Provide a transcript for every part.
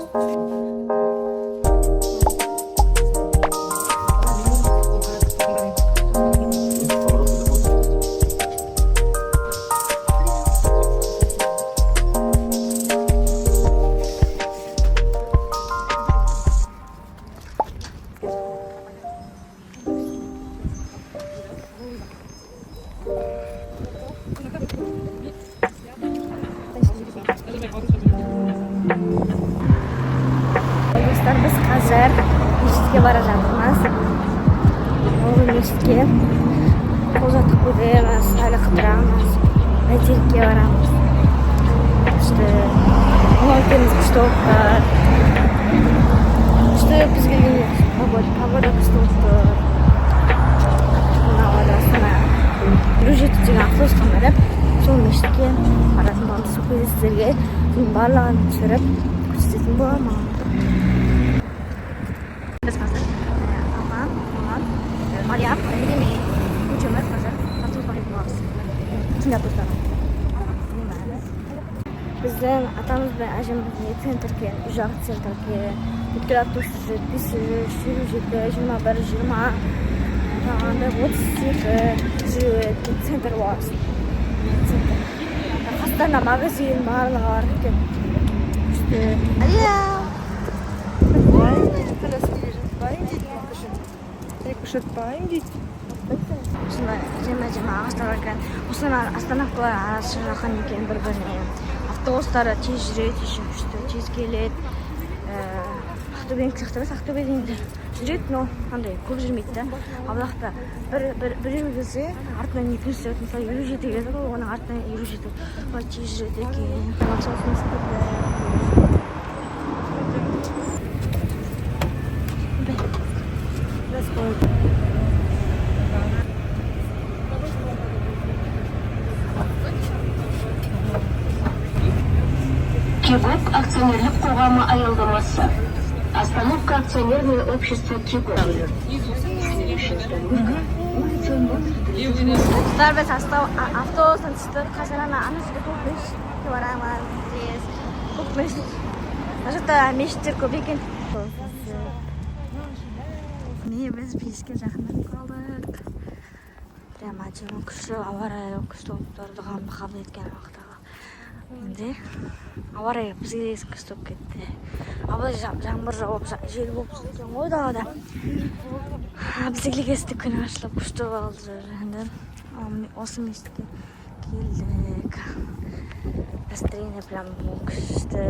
Biz hozir mechitga boramiz. O'g'il mechitga qo'zatib qo'yamiz, hali qidiramiz. Mechitga boramiz. İşte oltamiz qishloqda. İşte bizga pavoda qishloqda. Navodasini Rujit degan avtobus qilib, so'ng mechitga boramiz. Sizlarga barlarni tushirib ko'rsatib bo'laman. Maryam, ini ucumuz hazır. Tatlı koyuyoruz. Şimdi yapıyoruz. Bizden atamız ve ajımız centerke, ujak centerke, bitkiler pis, şirujikte, jima bar jima, anda botsik, center var. Center. Hastane magazin var. İşte. Ya. Жема ағаштар екен. Осыны астаналықтар арасы жақын екен бір-біріне. Автобустары тез жүреді, тез келеді. Ақтөбенің сияқты емес, Ақтөбеден жүреді, но қандай көп жүрмейді да. Ал жақта бір жүргізсе, артынан екінші жүреді. Мысалы, 57 келеді ғой, оның артынан 57. Олай тез жүреді екен. Кигок акционерлік қоғамы аялдамасы. Остановка акционерное общество Кигок. Biz avtobusdan tushib, qasarani anasiga to'pish ko'raman. Ko'pmish. Hozirda meshitlar ko'p ekan. Biz peshga yaqinlab qoldik. Jamachim kuchli avariya kuchli o'ttirdi, hamma qabul etgan vaqtda. Endi avariya bizga eskib ketdi. Avval yomg'ir javob, jel bo'lib ekan o'yda. Bizga esti kun boshlab kuchli bo'ldi. Endi o'simishga keldik. Настроение прям күшті.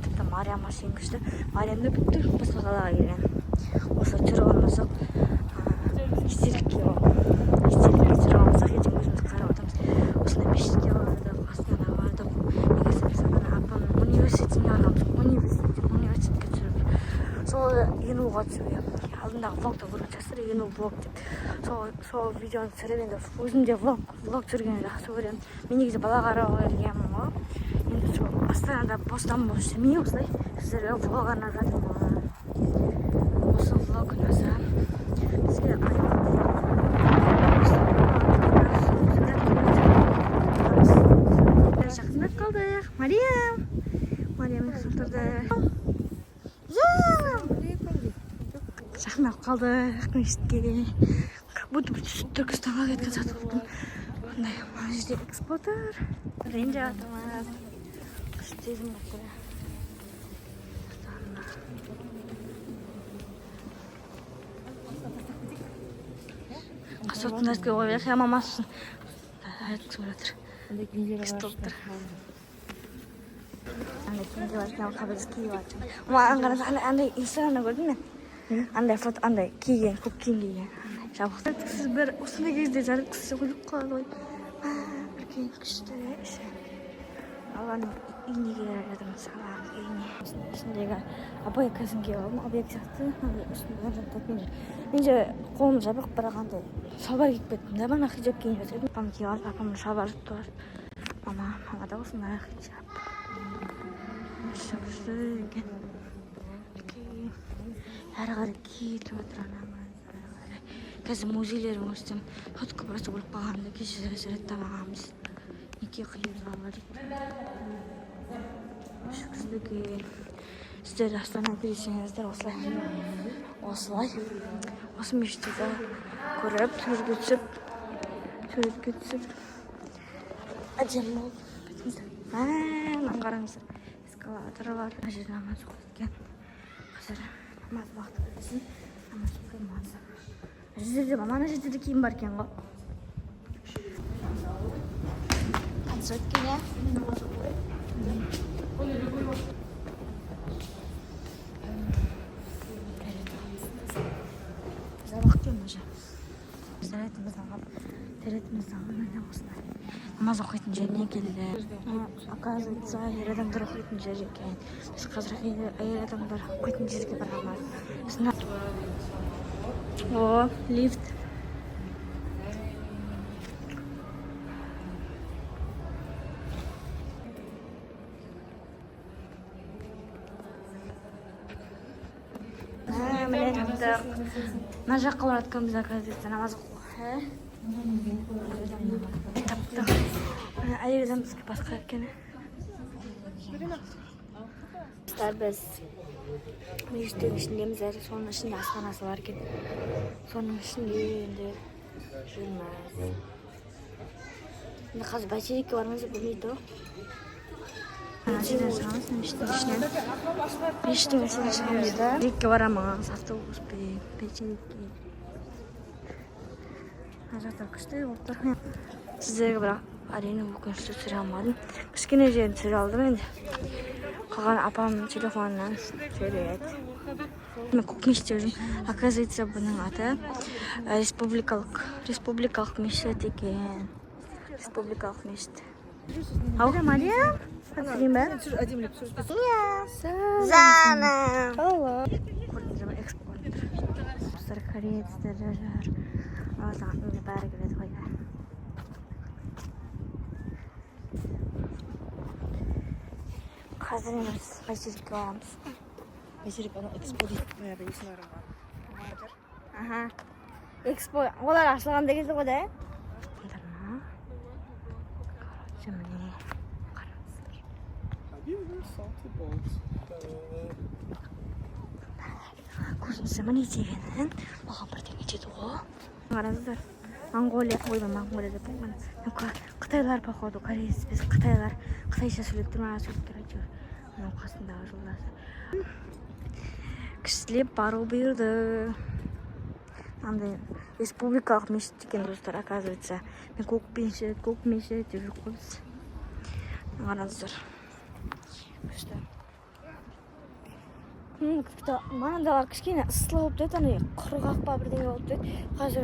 Тіпті Мария машин күшті. Мариямды бүттір басқа қалаға келген. Осы жүріп алмасақ, истерикке жүріп алмасақ, ертең өзіміз қарап отырмыз. Осындай мешітке бардық, Астанаға бардық. Егер саған апамның университетіне университетке түсіріп. Сол енуға түсуге. Алдындағы влогта көріп жасыр, ену влог деп. Сол видеоны түсіріп енді өзімде влог түсірген жақсы көремін. Мен негізі бала қарауға келгенмін ғой. Енді сол Астанада бостан бос жүрмей осылай сіздерге влог арнап жатырмын. Осы влог ұнаса бізге жақындап қалдық. Мариямның сұртырды. Жақындап қалдық мешітке. Как будто Түркістанға кеткен сатып болдым. Ондай мына жерде экспортер. Ренжіп жатырмыз. Күштезім бақылы. Қасыртын әзге қойып, ямамасын. Айтқызып жатыр. Кістоптыр. Андай кенде бар екен, қабыз киіп жатыр. Маған қараса, андай инстаграмда көрдің бе? Андай фото, андай киген, көк киім киген. Жабық. Сіз бір осындай кезде жарықсыз қойып қалады ғой. Бір кейін күшті. Алғаным үйіне жатырмын, сағаларымыз үйіне. Үстіндегі абай кәсін киіп алдым, абай сияқты. Үстінде жаттап мен же қолым жабық, бірақ андай шалбар киіп кеттім. Мана хиджап киіп жатырдым. Апам киіп алып, апамның шалбары тұр. Мама да осындай хиджап. Күшті екен. Әрі қарай киіп жатыр анам. Қазір музейлерім өстім. Фотка просто болып қалғанда кеше жараттамағанбыз. Неке қиып алып. Күшті көрсетілген. Сіздер Астана келсеңіздер осылай осы мешітті көріп, суретке түсіп әдемі болып кетіңіздер. Мына қараңыздар, эскалаторы бар. Мына жерде намаз оқып кеткен. Қазір намаз уақыты келсін, намаз оқимыз. Мана жерде де киім бар екен ғой. Қанша өткен, иә? Теретімізді алып осындай намаз оқитын жеріне келді. Оказывается, әйел адамдар оқитын жер екен. Біз қазір әйел адамдар оқитын жерге барамыз. О, лифт. Міне таптық. Мына жаққа баратқанбыз, оказывается, намаз оқуға. Таптық. Әйел адам бізге басқа екен. Біз мешіттің ішіндеміз, соның ішінде асханасы бар екен. Соның ішінде енді жүрміз. Енді қазір бәйтерекке бармыз деп білмейді ғой. Мешіттің ішінен шығамыз да. Бәйтерекке барамыз, автобуспен, бәйтерекке. Ажақтар күшті болып тұр. Сіздерге бірақ әрине өкінішті түсіре алмадым. Кішкене жерін түсіре алдым енді. Қалған апамның телефонынан сөйледі. Мен көк мешітте жүрмін. Оказывается, бұның аты республикалық мешіт екен. Республикалық мешіт. Ау, Мариам? Көрдіңіз бе? Жаным. Көрдіңіз бе? Экспо көрдіңіз. Құстар корейцтер жүр. Ağzına bari gibi koydu. Hazır mıyız? Beyşirik varmış. Beyşirik onu Expo deyip bayağı bir isim var. Aha. Expo. Olar açılğanda gezdi o da. Şimdi karamsızdır. Көрдіңіз бе, не дегенін? Маған бірдеңе деді ғой. Қараңыздар, Монголия қойды, Монголия деп қойған. Қытайлар походу, кореец біз қытайлар қытайша сөйлеп тұр, маған сөйлеп тұр әйтеуір. Мынау қасындағы жолдасы. Кішілеп бару бұйырды. Андай республикалық мешіт екен достар, оказывается. Мен көк мешіт деп жүріп қойбыз. Қараңыздар. Күшті. Маңындағылар кішкене ысылы болып деді, андай құрғақ па бірдеңе болып деді. Қазір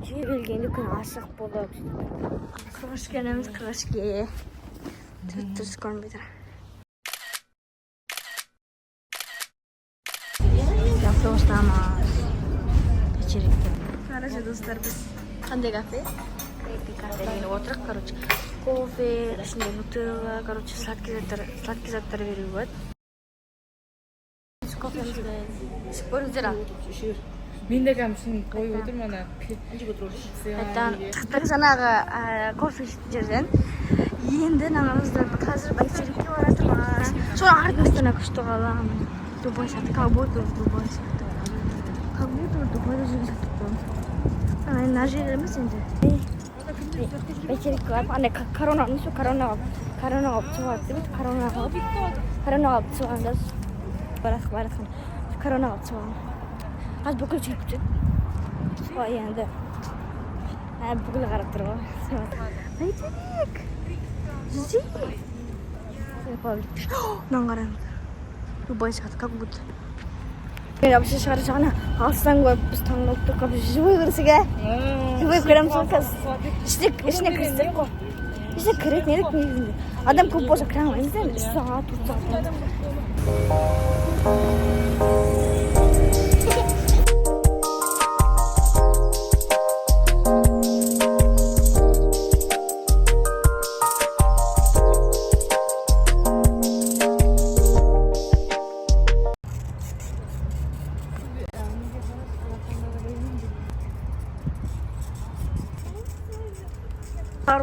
жер келгенде күн ашық болып. Қырғышкеніміз қырғышке. Түріс көрінбейді. Автобустамыз. Печеректе. Қарашы достар, біз қандай кафе? Кафе деген отырық, короче. Кофе, ішінде нутелла, короче, сладкий заттар беру болады. Көріңіздер ал. Мен де кәмшін қойып отыр мана. Тықтық жаңағы кофе жерден. Енді нағымызды қазір бәйтерекке баратырмыз. Соны артымыздан күшті қалам. Дубай сатты, как будто Дубай сатты. Как будто Дубайда жүрген сатты. Мына жеріміз енді. Бәйтерекке барып, андай корона алып шығады деп, корона алып шығады. Барасың. Корона алып шығады. Аз бүкіл жүріп жүр. Солай енді. Бүкіл қарап тұр ғой. Бәйтерек! Жүзей! Мынан қараңыз. Дубай сатты, как будто. Мен вообще шығар жағына алыстан көріп, біз таңдалып тұрып, живой көрсек, ә? Живой көреміз ғой қазір. Ішіне кірістік қой. Ішіне кіретін едік негізінде. Адам көп болса кіре алмаймыз да, 3 сағат, 4 сағат.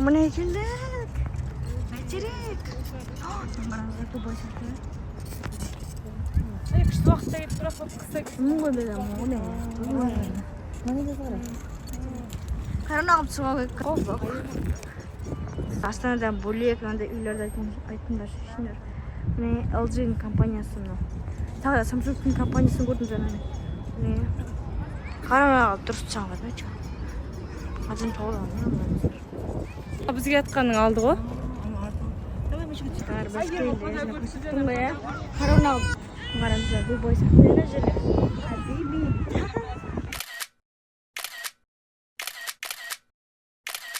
Mına geldik. Beyterik. Dubay сияқты. Қысты уақытта келіп бірақ қыста Мұнға беді мұны. Мені де қара. Қаран ағып шыға керек. Астанадан бөлек андай үйлерді айтыңдар шешіңдер. Міне LG-ның компаниясы мынау. Тағы да Samsung-ның компаниясын көрдім жаңа. Міне қаран ағып дұрыс шыға бермейді. Азын тоғылған. Бізге атқаның алды ғой. Қаран ағып қараңыздар бұл бой сақтайына жерлі. Хабиби.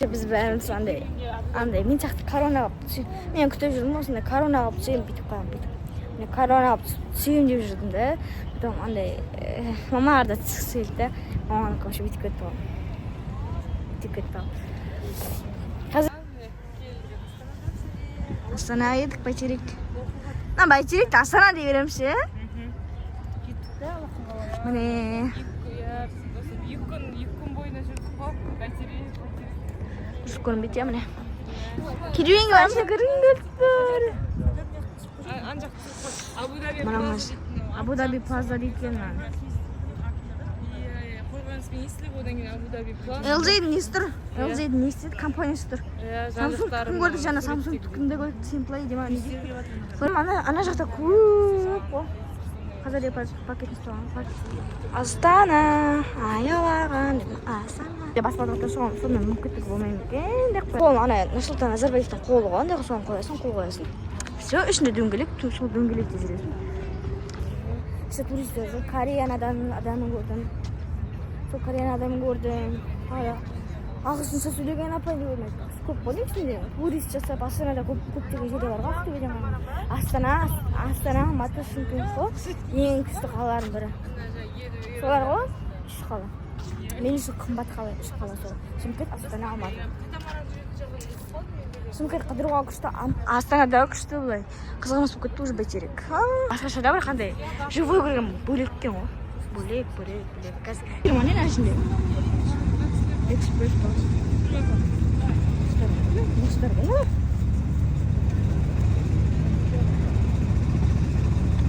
Біз бәріміз андай мен сияқты корона алып мен күтіп жүрдім осындай корона алып түсейін бүйтіп қалам бүйтіп. Мен корона алып түсейін деп жүрдім да. Потом андай мамалар да түскісі келді да. Маманың көші бүйтіп кетті ғой. Бүйтіп кетті ғой. Қазір Астанаға едік бәйтерек. Бәйтеректі Астана дей беремші. Міне. Екі күн бойына жүрдік қой. Бәйтерек. Дұрыс көрінбейді міне. Керуенге барымызда көрініңдер. Мұнамыз Абу-Даби Плаза дейткен. Қорғаныс министрлігі одан кейін Абу-Даби Плаза. LG-дің несі тұр? LG-дің несі дейді? Компаниясы тұр. Samsung күн көрдік жаңа Samsung күнде көрдік. Simplay дема не дейді? Ана жақта көп қой. Қазір деп пакетін ұстаған. Астана, аялаған Астана. Баспа тоқтар соған мүмкіндігі болмайын екен деп қой. Қолын ана Нұрсұлтан Назарбаевтың қолы ғой, андай соған қоясың, қол қоясың. Все, ішінде дөңгелек, сол дөңгелекте жүресің. Все туристер, Кореян адамын көрдім. Сол Кореян адамын көрдім. Ағылшынша сөйлеген апайды көрмедім. Көп қой ішінде. Турист жасап, Астанада көптеген жерде бар ғой, Ақтөбеден ғана. Астана, Алматы, Шымкент қой. Ең күшті қалалардың бірі. Солар ғой, үш қала. Мен үшін қымбат қала, үш қала сол. Шымкент, Астана, Алматы. Шымкент қыдыруға күшті, Астанада күшті бұлай. Қызғымыз бұл кетті уже бәйтерек. Басқаша да бір қандай живой көрген бөлек екен ғой. Бөлек. Қазір. Германия ішінде. Экспресс бар.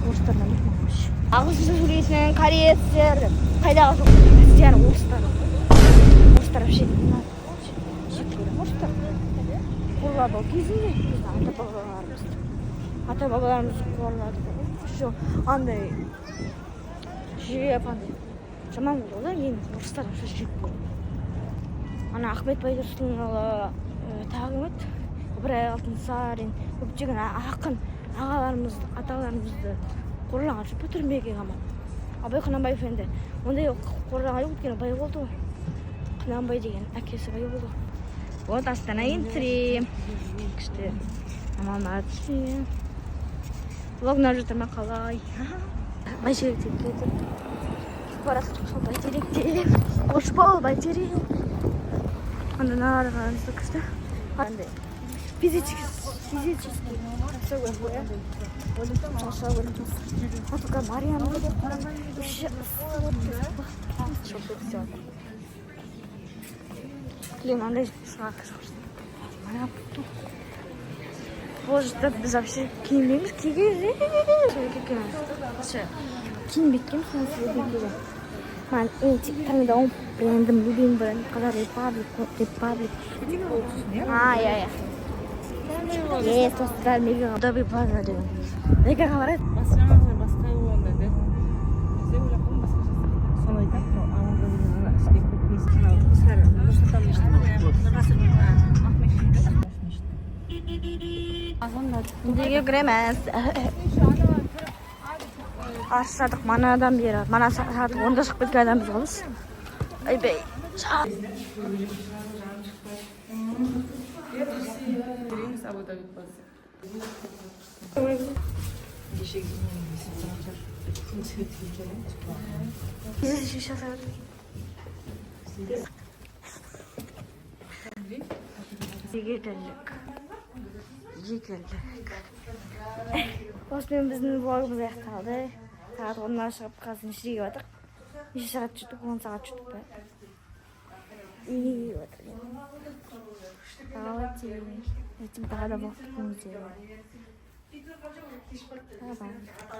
Орыстардан ұқмағаш. Ағылшынша сөйлейтін кореецтер, қайдағы жоқ. Бізден орыстар. Орыстар вообще жек көрем. Орыстар. Қорлады ол кезінде. Ата-бабаларымыз қорлады. Жоқ, андай жеп, андай жаман болды да, ең орыстар вообще жек көрем. Ана Ахмет Байтұрсынұлы, Тағымет, Ыбырай Алтынсарин, көптеген ақын ағаларымызды, аталарымызды қорлаған жоқ па түрмеге қамап. Абай Құнанбаев енді ондай қорлаған жоқ, өйткені бай болды ғой. Құнанбай деген әкесі бай болды. Вот Астана интрим. Күшті мамалар түсіне. Влогнар жатыр ма қалай? Бәйтеректе кетіп. Барасыз сол бәйтеректе. Қош бол бәйтерек. Анда нарығанызды күшті. Андай физический все көре. Олимпиад шаша көрдім. Фотоға Мариамды деп үші шоқ все. Клим андай шағақ шоқсын. Боже, біз вообще киінбейміз. Киінбейміз. Киінбейткен сонысы өтекеге. Мен таңдауым брендім, любим бренд. Қазір Republic. Я. Тостар мега Абу-Даби Плаза деген. Мегаға барады. Басқа онда деп. Бізде ойлап қойым басқаша. Соны айтам, Абу-Дабидің ішінде көп мешіт. Нұрсұлтан мешіті. Неге кіреміз? Арсадық манадан бері. Мана сағат 10-да шығып кеткен адамбыз ғылыс. Айбей. Береміз Абу-Даби Плаза. Жекелдік. Осымен біздің влогымыз аяқталды. Сағат 10-нан шығып қазір нешеге батық. Неше сағат жүрдік? 10 сағат жүрдік па? Ертең тағы да болып кеткенімізде. Bye bye.